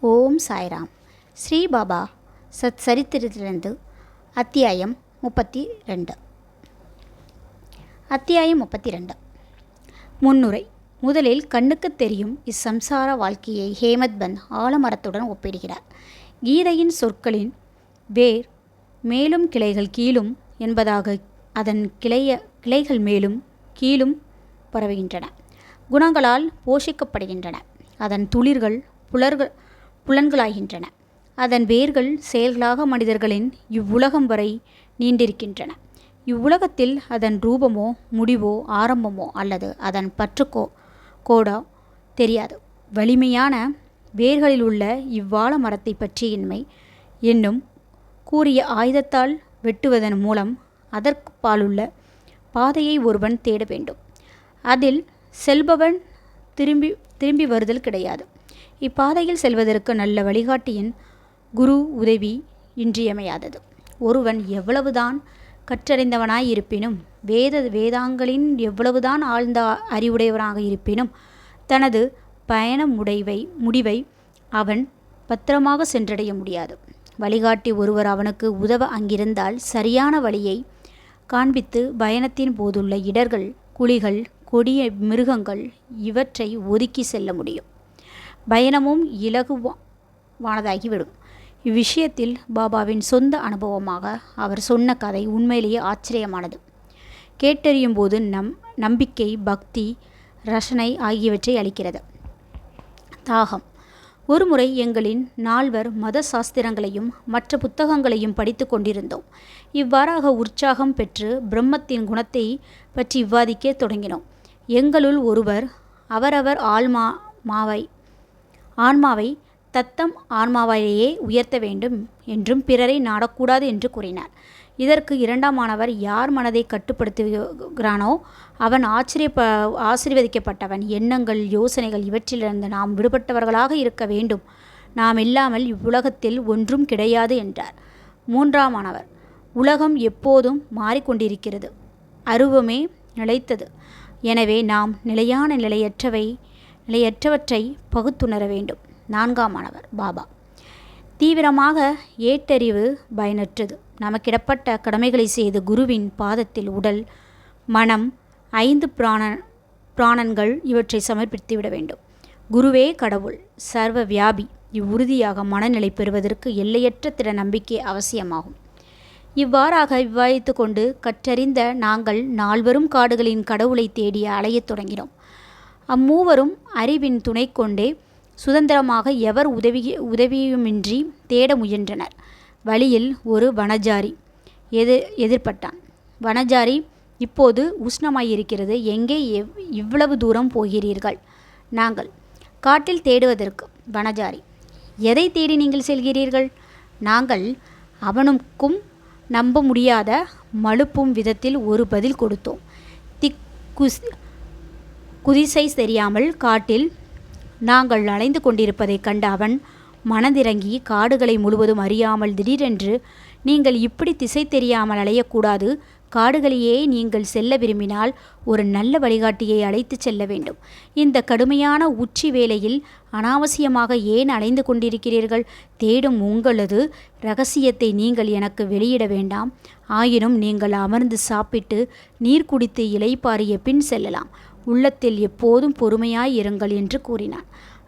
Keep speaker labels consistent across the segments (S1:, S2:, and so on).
S1: ஓம் சாய்ராம். ஸ்ரீ பாபா சத் சரித்திரத்திலிருந்து அத்தியாயம் 32. அத்தியாயம் 32. முன்னுரை. முதலில் கண்ணுக்கு தெரியும் இச்சம்சார வாழ்க்கையை ஹேமத் பந்த் ஆலமரத்துடன் ஒப்பிடுகிறார். கீதையின் சொற்களின் வேர் மேலும் கிளைகள் கீழும் என்பதாக அதன் கிளைகள் மேலும் கீழும் பரவுகின்றன, குணங்களால் போஷிக்கப்படுகின்றன. அதன் துளிர்கள் புலன்களாகின்றன. அதன் வேர்கள் செயல்களாக மனிதர்களின் இவ்வுலகம் வரை நீண்டிருக்கின்றன. இவ்வுலகத்தில் அதன் ரூபமோ முடிவோ ஆரம்பமோ அல்லது அதன் கோடோ தெரியாது. வலிமையான வேர்களில் உள்ள இவ்வாழ மரத்தை பற்றியின்மை என்னும் கூறிய ஆயுதத்தால் வெட்டுவதன் மூலம் அதற்கு பாலுள்ள பாதையை ஒருவன் தேட வேண்டும். அதில் செல்பவன் திரும்பி வருதல் கிடையாது. இப்பாதையில் செல்வதற்கு நல்ல வழிகாட்டியின் குரு உதவி இன்றியமையாதது. ஒருவன் எவ்வளவுதான் கற்றறிந்தவனாயிருப்பினும் வேதாங்களின் எவ்வளவுதான் ஆழ்ந்த அறிவுடையவனாக இருப்பினும் தனது பயண முடிவை அவன் பத்திரமாக சென்றடைய முடியாது. வழிகாட்டி ஒருவர் அவனுக்கு உதவ அங்கிருந்தால் சரியான வழியை காண்பித்து பயணத்தின் போதுள்ள இடர்கள், குழிகள், கொடிய மிருகங்கள் இவற்றை ஒதுக்கி செல்ல முடியும். பயணமும் இலகுவானதாகிவிடும். இவ்விஷயத்தில் பாபாவின் சொந்த அனுபவமாக அவர் சொன்ன கதை உண்மையிலேயே ஆச்சரியமானது. கேட்டறியும் போது நம்பிக்கை, பக்தி, ரசனை ஆகியவற்றை அளிக்கிறது. தாகம். ஒருமுறை எங்களின் 4 மத சாஸ்திரங்களையும் மற்ற புத்தகங்களையும் படித்து கொண்டிருந்தோம். இவ்வாறாக உற்சாகம் பெற்று பிரம்மத்தின் குணத்தை பற்றி விவாதிக்க தொடங்கினோம். எங்களுள் ஒருவர் அவரவர் ஆன்மாவை தத்தம் ஆன்மாவையே உயர்த்த வேண்டும் என்றும் பிறரை நாடக்கூடாது என்று கூறினார். இதற்கு இரண்டாமானவர், யார் மனதை கட்டுப்படுத்துகிறானோ அவன் ஆசீர்வதிக்கப்பட்டவன். எண்ணங்கள், யோசனைகள் இவற்றிலிருந்து நாம் விடுபட்டவர்களாக இருக்க வேண்டும். நாம் இல்லாமல் இவ்வுலகத்தில் ஒன்றும் கிடையாது என்றார். மூன்றாமானவர், உலகம் எப்போதும் மாறிக்கொண்டிருக்கிறது, அருவமே நிலைத்தது. எனவே நாம் நிலையான நிலையற்றவற்றை பகுத்துணர வேண்டும். நான்காமானவர் பாபா, தீவிரமாக ஏட்டறிவு பயனற்றது. நமக்கிடப்பட்ட கடமைகளை செய்து குருவின் பாதத்தில் உடல், மனம், 5 பிராணன்கள் இவற்றை சமர்ப்பித்துவிட வேண்டும். குருவே கடவுள், சர்வ வியாபி. இவ்வுறுதியாக மனநிலை பெறுவதற்கு எல்லையற்ற திட நம்பிக்கை அவசியமாகும். இவ்வாறாக விவாதித்து கொண்டு கற்றறிந்த நாங்கள் 4 காடுகளின் கடவுளை தேடி அலையத் தொடங்கினோம். அம்மூவரும் அறிவின் துணை கொண்டே சுதந்திரமாக எவர் உதவியுமின்றி தேட முயன்றனர். வழியில் ஒரு வனஜாரி எதிர்பட்டான். வனஜாரி, இப்போது உஷ்ணமாயிருக்கிறது, எங்கே இவ்வளவு தூரம் போகிறீர்கள்? நாங்கள், காட்டில் தேடுவதற்கு. வனஜாரி, எதை தேடி நீங்கள் செல்கிறீர்கள்? நாங்கள் அவனுக்கும் நம்ப முடியாத மழுப்பும் விதத்தில் ஒரு பதில் கொடுத்தோம். குதிசை தெரியாமல் காட்டில் நாங்கள் அலைந்து கொண்டிருப்பதைக் கண்ட அவன் மனதிறங்கி காடுகளை முழுவதும் அறியாமல் திடீரென்று, நீங்கள் இப்படி திசை தெரியாமல் அலையக்கூடாது, காடுகளையே நீங்கள் செல்ல விரும்பினால் ஒரு நல்ல வழிகாட்டியை அழைத்து செல்ல வேண்டும். இந்த கடுமையான உச்சி வேளையில் அனாவசியமாக ஏன் அலைந்து கொண்டிருக்கிறீர்கள்? தேடும் உங்களது இரகசியத்தை நீங்கள் எனக்கு வெளியிட வேண்டாம். ஆயினும் நீங்கள் அமர்ந்து சாப்பிட்டு நீர் குடித்து இளைப்பாறிய பின் செல்லலாம். உள்ளத்தில் எப்போதும் பொறுமையாய் இருங்கள் என்று கூறினான்.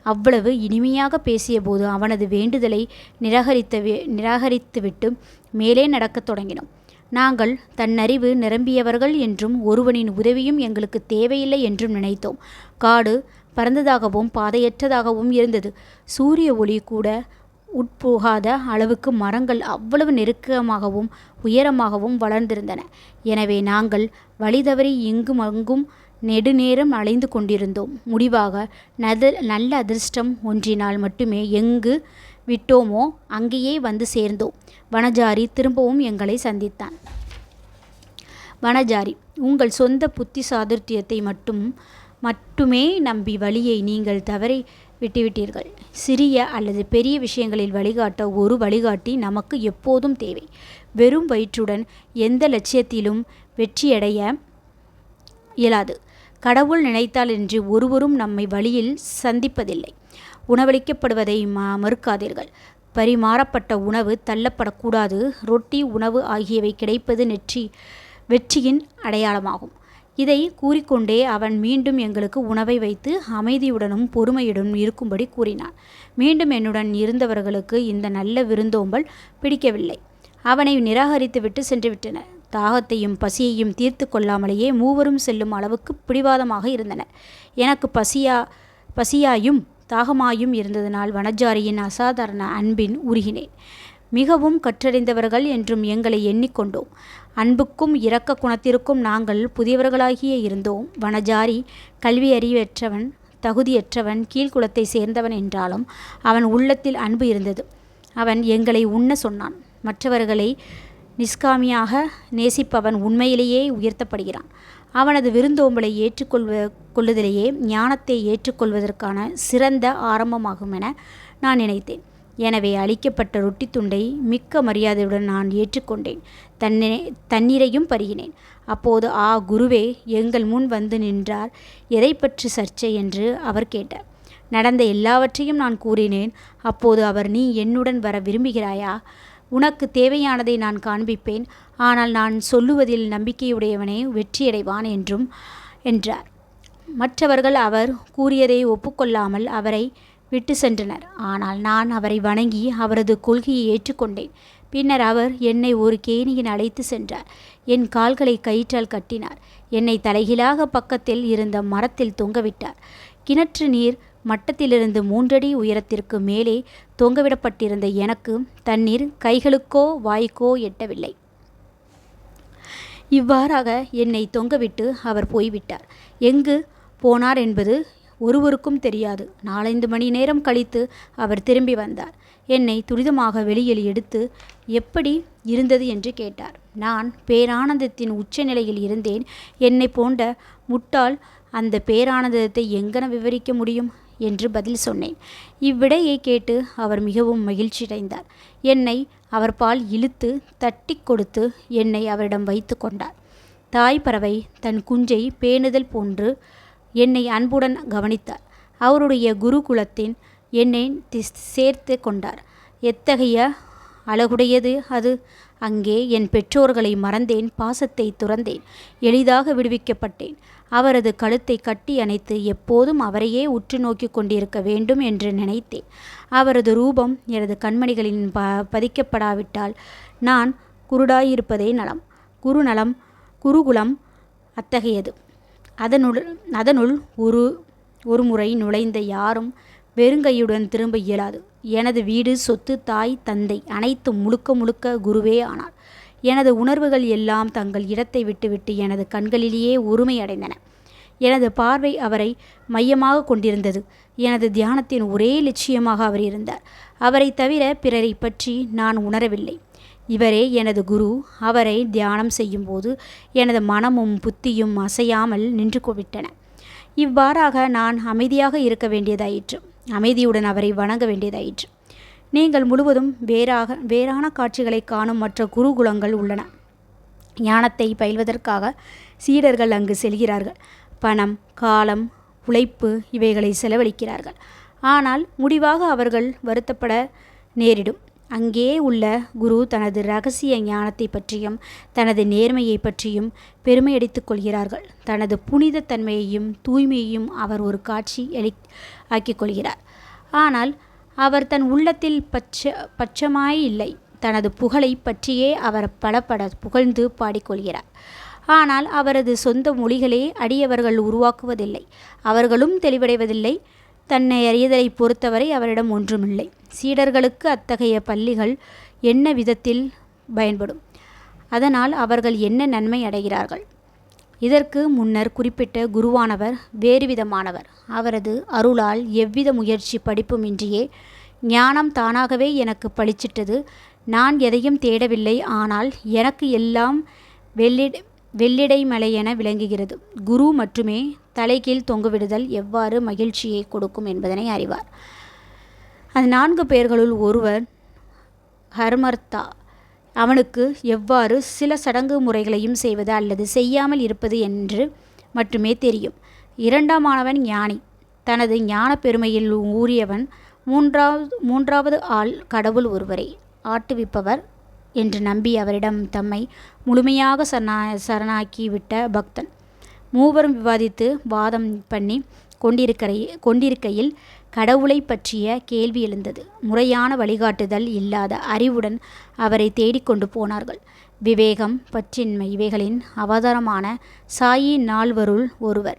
S1: அவ்வளவு இனிமையாக பேசியபோது அவனது வேண்டுதலை நிராகரித்துவிட்டு மேலே நடக்கத் தொடங்கினோம். நாங்கள் தன்னறிவு நிரம்பியவர்கள் என்றும் ஒருவனின் உதவியும் எங்களுக்கு தேவையில்லை என்றும் நினைத்தோம். காடு பரந்ததாகவும் பாதையற்றதாகவும் இருந்தது. சூரிய ஒளி கூட உட்போகாத அளவுக்கு மரங்கள் அவ்வளவு நெருக்கமாகவும் உயரமாகவும் வளர்ந்திருந்தன. எனவே நாங்கள் வழி தவறி இங்கும் அங்கும் நெடுநேரம் அலைந்து கொண்டிருந்தோம். முடிவாக நல்ல அதிர்ஷ்டம் ஒன்றினால் மட்டுமே எங்கு விட்டோமோ அங்கேயே வந்து சேர்ந்தோம். வனஜாரி திரும்பவும் எங்களை சந்தித்தான். வனஜாரி, உங்கள் சொந்த புத்தி சாதுர்த்தியத்தை மட்டுமே நம்பி வழியை நீங்கள் தவறி விட்டுவிட்டீர்கள். சிறிய அல்லது பெரிய விஷயங்களில் வழிகாட்ட ஒரு வழிகாட்டி நமக்கு எப்போதும் தேவை. வெறும் வயிற்றுடன் எந்த லட்சியத்திலும் வெற்றியடைய இயலாது. கடவுள் நினைத்தால் என்று ஒருவரும் நம்மை வழியில் சந்திப்பதில்லை. உணவளிக்கப்படுவதை மறுக்காதீர்கள். பரிமாறப்பட்ட உணவு தள்ளப்படக்கூடாது. ரொட்டி, உணவு ஆகியவை கிடைப்பது வெற்றியின் அடையாளமாகும். இதை கூறிக்கொண்டே அவன் மீண்டும் எங்களுக்கு உணவை வைத்து அமைதியுடனும் பொறுமையுடனும் இருக்கும்படி கூறினான். மீண்டும் என்னுடன் இருந்தவர்களுக்கு இந்த நல்ல விருந்தோம்பல் பிடிக்கவில்லை. அவனை நிராகரித்து விட்டு சென்று விட்டனர். தாகத்தையும் பசியையும் தீர்த்து கொள்ளாமலேயே மூவரும் செல்லும் அளவுக்கு பிடிவாதமாக இருந்தனர். எனக்கு பசியாயும் தாகமாயும் இருந்ததனால் வனஜாரியின் அசாதாரண அன்பின் உருகினேன். மிகவும் கற்றறிந்தவர்கள் என்றும் எங்களை எண்ணிக்கொண்டோம். அன்புக்கும் இரக்க குணத்திற்கும் நாங்கள் புதியவர்களாகியே இருந்தோம். வனஜாரி கல்வி அறிவற்றவன், தகுதியற்றவன், கீழ்குலத்தை சேர்ந்தவன் என்றாலும் அவன் உள்ளத்தில் அன்பு இருந்தது. அவன் எங்களை உண்ண சொன்னான். மற்றவர்களை நிஷ்காமியாக நேசிப்பவன் உண்மையிலேயே உயர்த்தப்படுகிறான். அவனது விருந்தோம்பலை கொள்ளுதலேயே ஞானத்தை ஏற்றுக்கொள்வதற்கான சிறந்த ஆரம்பமாகும் என நான் நினைத்தேன். எனவே அளிக்கப்பட்ட ரொட்டி துண்டை மிக்க மரியாதையுடன் நான் ஏற்றுக்கொண்டேன். தண்ணீரையும் பருகினேன். அப்போது, குருவே, எங்கள் முன் வந்து நின்றார். எதை பற்றி சர்ச்சை என்று அவர் கேட்டார். நடந்த எல்லாவற்றையும் நான் கூறினேன். அப்போது அவர், நீ என்னுடன் வர விரும்புகிறாயா? உனக்கு தேவையானதை நான் காண்பிப்பேன். ஆனால் நான் சொல்லுவதில் நம்பிக்கையுடையவனே வெற்றியடைவான் என்றார். மற்றவர்கள் அவர் கூறியதை ஒப்புக்கொள்ளாமல் அவரை விட்டு சென்றனர். ஆனால் நான் அவரை வணங்கி அவரது கொள்கையை ஏற்றுக்கொண்டேன். பின்னர் அவர் என்னை ஒரு கேணியின் அழைத்து சென்றார். என் கால்களை கயிற்றால் கட்டினார். என்னை தலைகீழாக பக்கத்தில் இருந்த மரத்தில் தொங்கவிட்டார். கிணற்று நீர் மட்டத்திலிருந்து 3 அடி உயரத்திற்கு மேலே தொங்கவிடப்பட்டிருந்த எனக்கு தண்ணீர் கைகளுக்கோ வாய்க்கோ எட்டவில்லை. இவ்வாறாக என்னை தொங்கவிட்டு அவர் போய்விட்டார். எங்கு போனார் என்பது ஒருவருக்கும் தெரியாது. 4-5 மணி நேரம் கழித்து அவர் திரும்பி வந்தார். என்னை துரிதமாக வெளியில் எடுத்து எப்படி இருந்தது என்று கேட்டார். நான் பேரானந்தத்தின் உச்சநிலையில் இருந்தேன். என்னை போன்ற முட்டாள் அந்த பேரானந்தத்தை எங்கன விவரிக்க முடியும் என்று பதில் சொன்னேன். இவ்விடையை கேட்டு அவர் மிகவும் மகிழ்ச்சியடைந்தார். என்னை அவர் பால் இழுத்து தட்டி கொடுத்து என்னை அவரிடம் வைத்து கொண்டார். தாய் பறவை தன் குஞ்சை பேணுதல் போன்று என்னை அன்புடன் கவனித்தார். அவருடைய குருகுலத்தின் என்னை சேர்த்து கொண்டார். எத்தகைய அழகுடையது அது! அங்கே என் பெற்றோர்களை மறந்தேன். பாசத்தை துறந்தேன். எளிதாக விடுவிக்கப்பட்டேன். அவரது கழுத்தை கட்டி அணைத்து எப்போதும் அவரையே உற்று நோக்கி கொண்டிருக்க வேண்டும் என்று நினைத்தேன். அவரது ரூபம் எனது கண்மணிகளின் பதிக்கப்படாவிட்டால் நான் குருடாயிருப்பதே நலம். குருகுலம் அத்தகையது. அதனுள் ஒரு முறை நுழைந்த யாரும் வெறுங்கையுடன் திரும்ப இயலாது. எனது வீடு, சொத்து, தாய், தந்தை அனைத்தும் முழுக்க குருவே ஆனார். எனது உணர்வுகள் எல்லாம் தங்கள் இடத்தை விட்டுவிட்டு எனது கண்களிலேயே ஒருமை அடைந்தன. எனது பார்வை அவரை மையமாக கொண்டிருந்தது. எனது தியானத்தின் ஒரே லட்சியமாக அவர் இருந்தார். அவரை தவிர பிறரை பற்றி நான் உணரவில்லை. இவரே எனது குரு. அவரை தியானம் செய்யும்போது எனது மனமும் புத்தியும் அசையாமல் நின்று விட்டன. இவ்வாறாக நான் அமைதியாக இருக்க வேண்டியதாயிற்று. அமைதியுடன் அவரை வணங்க வேண்டியதாயிற்று. நீங்கள் முழுவதும் வேறான காட்சிகளை காணும் மற்ற குருகுலங்கள் உள்ளன. ஞானத்தை பயில்வதற்காக சீடர்கள் அங்கு செல்கிறார்கள். பணம், காலம், உழைப்பு இவைகளை செலவழிக்கிறார்கள். ஆனால் முடிவாக அவர்கள் வருத்தப்பட நேரிடும். அங்கே உள்ள குரு தனது இரகசிய ஞானத்தை பற்றியும் தனது நேர்மையை பற்றியும் பெருமையடித்துக் கொள்கிறார்கள். தனது புனித தன்மையையும் தூய்மையையும் அவர் ஒரு காட்சி ஆக்கிக் கொள்கிறார். ஆனால் அவர் தன் உள்ளத்தில் பட்சமாய் இல்லை. தனது புகழை பற்றியே அவர் பலப்பட புகழ்ந்து பாடிக்கொள்கிறார். ஆனால் அவரது சொந்த மொழிகளே அடியவர்கள் உருவாக்குவதில்லை. அவர்களும் தெளிவடைவதில்லை. தன்னை அறியதலை பொறுத்தவரை அவரிடம் ஒன்றுமில்லை. சீடர்களுக்கு அத்தகைய பள்ளிகள் என்ன விதத்தில் பயன்படும்? அதனால் அவர்கள் என்ன நன்மை அடைகிறார்கள்? இதற்கு முன்னர் குறிப்பிட்ட குருவானவர் வேறுவிதமானவர். அவரது அருளால் எவ்வித முயற்சி படிப்புமின்றியே ஞானம் தானாகவே எனக்கு பளிச்சிட்டது. நான் எதையும் தேடவில்லை. ஆனால் எனக்கு எல்லாம் வெள்ளிடை மலையென விளங்குகிறது. குரு மட்டுமே தலைகீழ் தொங்குவிடுதல் எவ்வாறு மகிழ்ச்சியை கொடுக்கும் என்பதனை அறிவார். அந்த 4 பேர்களுள் ஒருவர் ஹர்மர்த்தா. அவனுக்கு எவ்வாறு சில சடங்கு முறைகளையும் செய்வது அல்லது செய்யாமல் இருப்பது என்று மட்டுமே தெரியும். 2ஆமானவன் ஞானி. தனது ஞான பெருமையில் ஊறியவன். மூன்றாவது ஆள் கடவுள் ஒருவரே ஆட்டுவிப்பவர் என்று நம்பி அவரிடம் தம்மை முழுமையாக சரணாக்கிவிட்ட பக்தன். மூவரும் விவாதித்து வாதம் பண்ணி கொண்டிருக்கையில் கடவுளை பற்றிய கேள்வி எழுந்தது. முறையான வழிகாட்டுதல் இல்லாத அறிவுடன் அவரை தேடிக்கொண்டு போனார்கள். விவேகம், பற்றின்மை இவைகளின் அவதாரமான சாயி நால்வருள் ஒருவர்.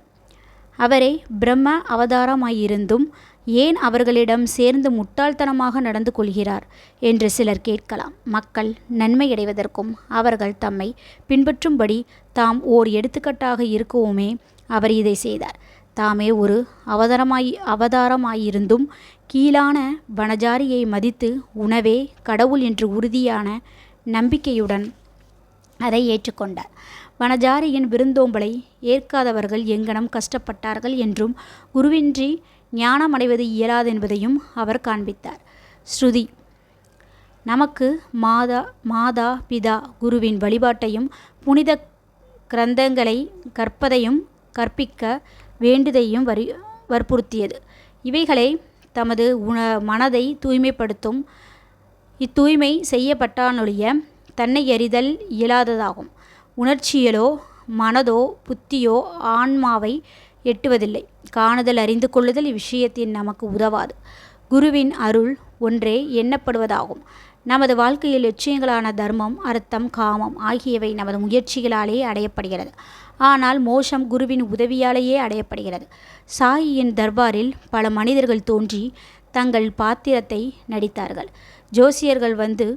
S1: அவரே பிரம்ம அவதாரமாயிருந்தும் ஏன் அவர்களிடம் சேர்ந்து முட்டாள்தனமாக நடந்து கொள்கிறார் என்று சிலர் கேட்கலாம். மக்கள் நன்மையடைவதற்கும் அவர்கள் தம்மை பின்பற்றும்படி தாம் ஓர் எடுத்துக்காட்டாக இருக்கவுமே அவர் இதை செய்தார். தாமே ஒரு அவதாரமாயிருந்தும் கீழான வனஜாரியை மதித்து உணவே கடவுள் என்று உறுதியான நம்பிக்கையுடன் அதை ஏற்றுக்கொண்டார். வனஜாரியின் விருந்தோம்பலை ஏற்காதவர்கள் எங்கனம் கஷ்டப்பட்டார்கள் என்றும் குருவின்றி ஞானம் அடைவது இயலாதென்பதையும் அவர் காண்பித்தார். ஸ்ருதி நமக்கு மாதா பிதா குருவின் வழிபாட்டையும் புனித கிரந்தங்களை கற்பதையும் கற்பிக்க வேண்டுதையும் வற்புறுத்தியது. இவைகளை தமது மனதை தூய்மைப்படுத்தும். இத்தூய்மை செய்யப்பட்டானொழிய தன்னை அறிதல் இயலாததாகும். உணர்ச்சியலோ மனதோ புத்தியோ ஆன்மாவை எட்டுவதில்லை. காணுதல் அறிந்து கொள்ளுதல் இவ்விஷயத்தில் நமக்கு உதவாது. குருவின் அருள் ஒன்றே எண்ணப்படுவதாகும். நமது வாழ்க்கையில் லட்சியங்களான தர்மம், அர்த்தம், காமம் ஆகியவை நமது முயற்சிகளாலே அடையப்படுகிறது. ஆனால் மோட்சம் குருவின் உதவியாலேயே அடையப்படுகிறது. சாயியின் தர்பாரில் பல மனிதர்கள் தோன்றி தங்கள் பாத்திரத்தை நடித்தார்கள். ஜோசியர்கள் வந்து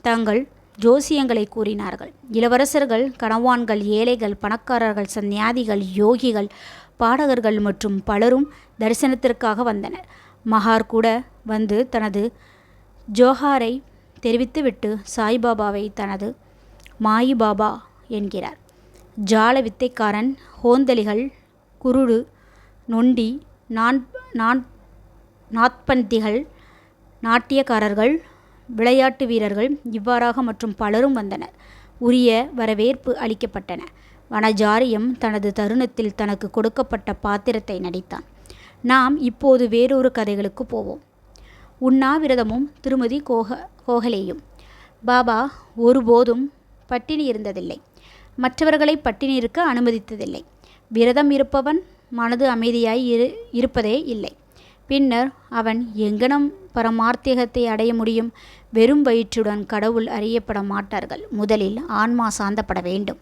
S1: தங்கள் ஜோசியங்களை கூறினார்கள். இளவரசர்கள், கணவான்கள், ஏழைகள், பணக்காரர்கள், சந்நியாதிகள், யோகிகள், பாடகர்கள் மற்றும் பலரும் தரிசனத்திற்காக வந்தனர். மகார் கூட வந்து தனது ஜோஹாரை தெரிவித்துவிட்டு சாய்பாபாவை தனது மாயி பாபா என்கிறார். ஜால வித்தைக்காரன், ஹோந்தலிகள், குருடு, நொண்டி, நாத்பந்திகள், நாட்டியக்காரர்கள், விளையாட்டு வீரர்கள் இவ்வாறாக மற்றும் பலரும் வந்தனர். உரிய வரவேற்பு அளிக்கப்பட்டன. வனஜாரியம் தனது தருணத்தில் தனக்கு கொடுக்கப்பட்ட பாத்திரத்தை நடித்தான். நாம் இப்போது வேறொரு கதைகளுக்கு போவோம். உண்ணாவிரதமும் திருமதி கோகலேயும். பாபா ஒருபோதும் பட்டினி இருந்ததில்லை. மற்றவர்களை பட்டினி இருக்க அனுமதித்ததில்லை. விரதம் இருப்பவன் மனது அமைதியாய் இருப்பதே இல்லை. பின்னர் அவன் எங்கனம் பரமார்த்திகத்தை அடைய முடியும்? வெறும் வயிற்றுடன் கடவுள் அறியப்பட மாட்டார்கள். முதலில் ஆன்மா சாந்தப்பட வேண்டும்.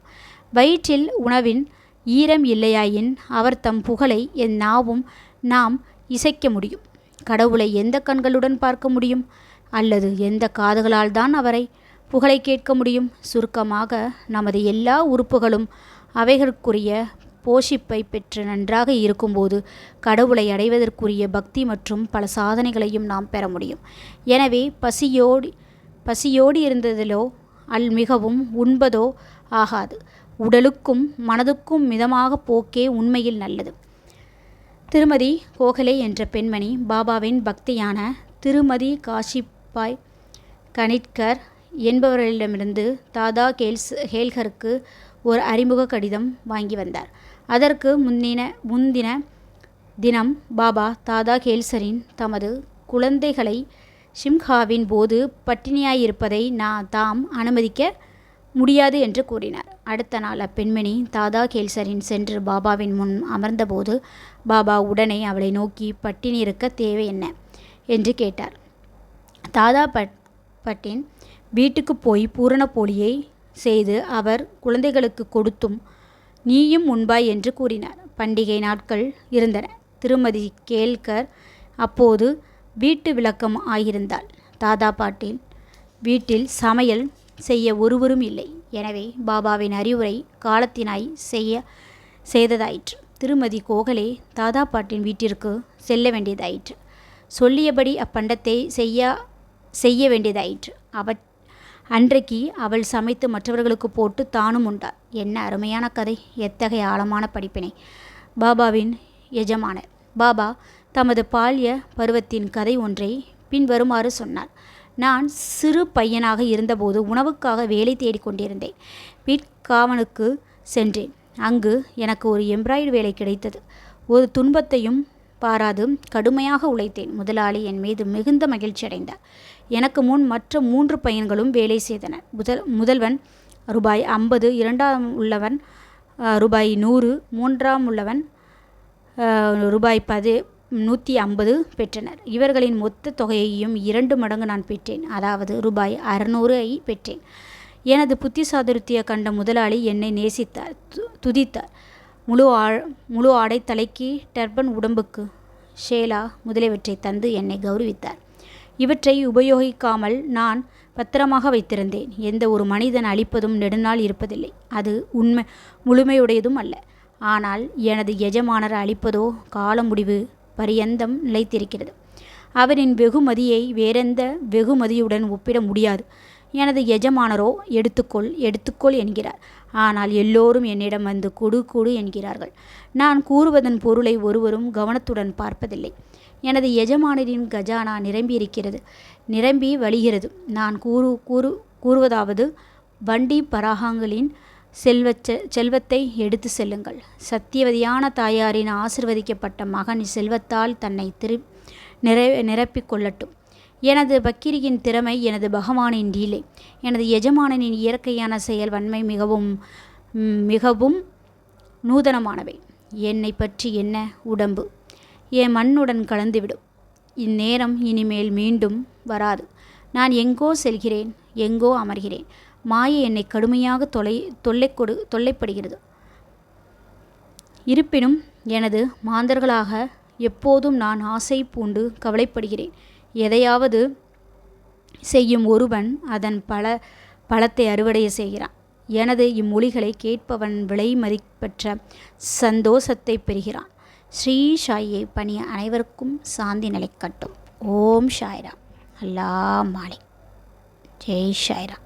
S1: வயிற்றில் உணவின் ஈரம் இல்லையாயின் அவர் தம் புகழை என் நாவும் நாம் இசைக்க முடியும். கடவுளை எந்த கண்களுடன் பார்க்க முடியும்? அல்லது எந்த காதுகளால் தான் அவரை புகழை கேட்க முடியும்? சுருக்கமாக நமது எல்லா உறுப்புகளும் அவைகளுக்குரிய போஷிப்பை பெற்று நன்றாக இருக்கும்போது கடவுளை அடைவதற்குரிய பக்தி மற்றும் பல சாதனைகளையும் நாம் பெற முடியும். எனவே பசியோடு இருந்ததிலோ மிகவும் உண்பதோ ஆகாது. உடலுக்கும் மனதுக்கும் மிதமாக போக்கே உண்மையில் நல்லது. திருமதி கோகலே என்ற பெண்மணி பாபாவின் பக்தியான திருமதி காஷிபாய் கனிட்கர் என்பவர்களிடமிருந்து தாதா கேல்கருக்கு ஒரு அறிமுக கடிதம் வாங்கி வந்தார். அதற்கு முந்தின தினம் பாபா தாதா கேல்சரின் தமது குழந்தைகளை ஷிம்ஹாவின் போது பட்டினியாயிருப்பதை தாம் அனுமதிக்க முடியாது என்று கூறினார். அடுத்த நாள் அப்பெண்மணி தாதா கேல்சரின் சென்று பாபாவின் முன் அமர்ந்தபோது பாபா உடனே அவளை நோக்கி பட்டினி இருக்க தேவை என்ன என்று கேட்டார். தாதா பட்டின் வீட்டுக்கு போய் பூரண போலியை செய்து அவர் குழந்தைகளுக்கு கொடுத்தும் நீயும் உண்பாய் என்று கூறினார். பண்டிகை நாட்கள் இருந்தன. திருமதி கேல்கர் அப்போது வீட்டு விளக்கம் ஆகியிருந்தாள். தாதா பாட்டில் வீட்டில் சமையல் செய்ய ஒருவரும் இல்லை. எனவே பாபாவின் அறிவுரை காலத்தினாய் செய்ததாயிற்று. திருமதி கோகலே தாதா பாட்டின் வீட்டிற்கு செல்ல வேண்டியதாயிற்று. சொல்லியபடி அப்பண்டத்தை செய்ய வேண்டியதாயிற்று. அன்றைக்கு அவள் சமைத்து மற்றவர்களுக்கு போட்டு தானும் உண்டார். என்ன அருமையான கதை! எத்தகைய ஆழமான படிப்பினை! பாபாவின் எஜமானர் பாபா தமது பால்ய பருவத்தின் கதை ஒன்றை பின்வருமாறு சொன்னார். நான் சிறு பையனாக இருந்தபோது உணவுக்காக வேலை தேடிக்கொண்டிருந்தேன். பிட்காவனுக்கு சென்றேன். அங்கு எனக்கு ஒரு எம்ப்ராய்டரி வேலை கிடைத்தது. ஒரு துன்பத்தையும் பாராது கடுமையாக உழைத்தேன். முதலாளி என் மீது மிகுந்த மகிழ்ச்சி அடைந்தார். எனக்கு முன் மற்ற 3 பையன்களும் வேலை செய்தனர். முதல்வன் ரூபாய் 50, இரண்டாம் உள்ளவன் ரூபாய் 100, மூன்றாம் உள்ளவன் ரூபாய் 150 பெற்றனர். இவர்களின் மொத்த தொகையையும் 2 மடங்கு நான் பெற்றேன். அதாவது ரூபாய் 600 பெற்றேன். எனது புத்திசாதுரியத்தை கண்ட முதலாளி என்னை நேசித்தார், துதித்தார். முழு ஆடை தலைக்கு, டர்பன் உடம்புக்கு, ஷேலா முதலியவற்றை தந்து என்னை கௌரவித்தார். இவற்றை உபயோகிக்காமல் நான் பத்திரமாக வைத்திருந்தேன். எந்த ஒரு மனிதன் அழிப்பதும் நெடுநாள் இருப்பதில்லை. அது முழுமையுடையதும் அல்ல. ஆனால் எனது எஜமானர் அழிப்பதோ கால முடிவு பரியந்தம் நிலைத்திருக்கிறது. அவரின் வெகுமதியை வேறெந்த வெகுமதியுடன் ஒப்பிட முடியாது. எனது எஜமானரோ எடுத்துக்கொள் என்கிறார். ஆனால் எல்லோரும் என்னிடம் வந்து கொடு என்கிறார்கள். நான் கூறுவதன் பொருளை ஒருவரும் கவனத்துடன் பார்ப்பதில்லை. எனது எஜமானரின் கஜானா நிரம்பி வழிகிறது. நான் கூறுவதாவது, வண்டி பராகங்களின் செல்வத்தை எடுத்து செல்லுங்கள். சத்தியவதியான தாயாரின் ஆசிர்வதிக்கப்பட்ட மகன் செல்வத்தால் தன்னை நிரப்பிக் கொள்ளட்டும். எனது பக்கிரியின் திறமை எனது பகவானின் லீலை. எனது எஜமானனின் இயற்கையான செயல் வன்மை மிகவும் நூதனமானவை. என்னை பற்றி என்ன உடம்பு என் மண்ணுடன் கலந்துவிடும். இந்நேரம் இனிமேல் மீண்டும் வராது. நான் எங்கோ செல்கிறேன், எங்கோ அமர்கிறேன். மாயை என்னை கடுமையாக தொல்லைப்படுகிறது. இருப்பினும் எனது மாந்தர்களாக எப்போதும் நான் ஆசை பூண்டு கவலைப்படுகிறேன். எதையாவது செய்யும் ஒருவன் அதன் பலத்தை அறுவடை செய்கிறான். எனது இம்மொழிகளை கேட்பவன் விலை மதிப்பற்ற சந்தோஷத்தை பெறுகிறான். ஸ்ரீ சாயை பணிய அனைவருக்கும் சாந்தி நிலைக்கட்டும். ஓம் சாய்ராம். அல்லா மாலிக். ஜெய் சாய்ராம்.